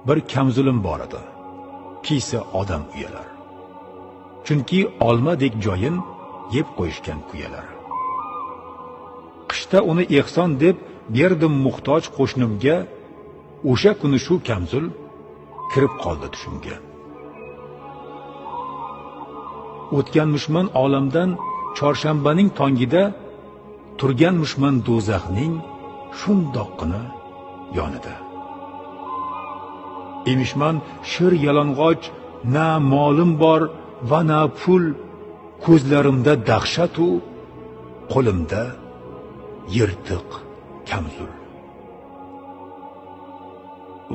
bir kamzulim bor edi. Kiysa odam uyalar. Chunki olmadek joyin yeb qo'yishgan kuyalar. Qishda uni ehson deb berdim muhtoj qo'shnimga, o'sha kuni shu kamzul kirib qoldi tushimga. O'tganmishman olamdan chorshanbaning tongida, turganmishman do'zaxning shundoqqina yonida. Emishman shir yalang'och, na molim bor va na pul, ko'zlarimda dahshat u, qo'limda yirtiq kamzul.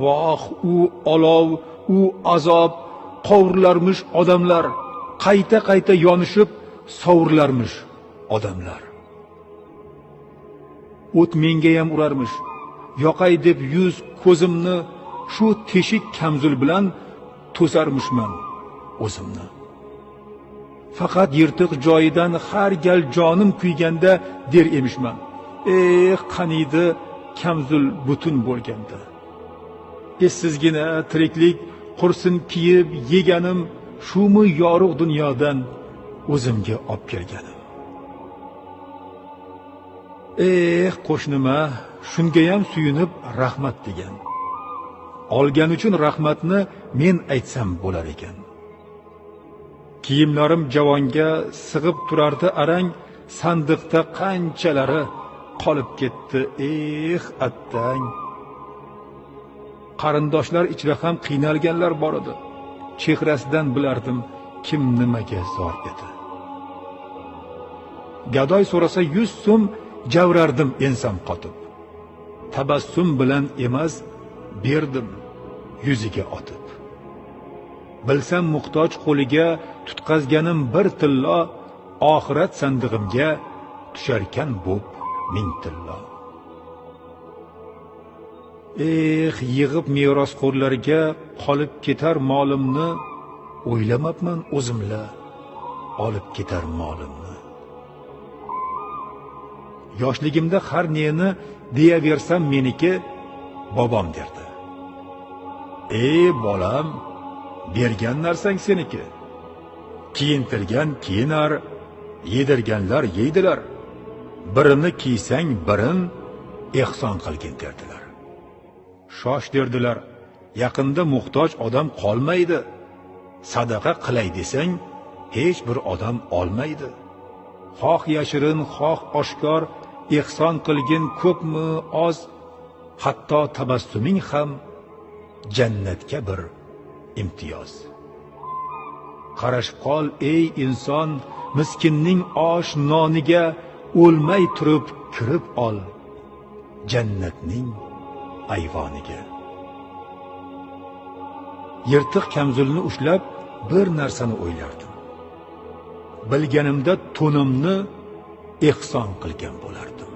Voh, u olov, u azob, qovurlarmish odamlar, qayta yonishib sovurlarmish odamlar. O't menga ham urarmish, yoqay deb yuz ko'zimni shu teshik kamzul bilan to'sarmishman o'zimni. Faqat yirtiq joyidan har gal jonim kuyganda der emishman, qaniydi kamzul butun bo'lganda. Essizgina tiriklik qursin kiyib yeganim, shumi yorug' dunyodan o'zimga olib kelganim. Qo'shnima shunga ham suyunib rahmat degan. Olgan uchun rahmatni men aytsam bo'lar ekan. Kiyimlarim javonga sig'ib turardi arang, sandiqda qanchalari qolib ketdi, attang. Qarindoshlar ichra ham qiynalganlar bor edi. Chehrasidan bilardim kim nimaga zor edi. Gadoy so'rasa 100 so'm javrardim ensam qotib. Tabassum bilan emas berdim yuziga otib. Bilsam muhtoj qo'liga tutqazganim bir tillo, oxirat sandig'imga tusharkan bo'p 1000 tillo. Yig'ib merosxo'rlarga qolib ketar molimni, o'ylamabman o'zimla olib ketar molimni. Yoshligimda har neni deyaversam meniki, bobom derdi. Bolam, bergan narsang seniki. Kiyintirgan kiyinar, yedirganlar yeydilar. Birini kiysang birin ehson qilgin derdilar. Shosh derdilar, yaqinda muhtoj odam qolmaydi. Sadaqa qilay desang, hech bir odam olmaydi. Xoh yashirin, xoh oshkor, ehson qilgin ko'pmi oz, hatto tabassuming ham jannatga bir imtiyoz. Qarashib qol ey inson, miskinning osh noniga, o'lmay turib kirib ol jannatning ayvoniga. Yirtiq kamzulni ushlab bir narsani o'ylardim. Bilganimda to'nimni ehson qilgan bo'lardim.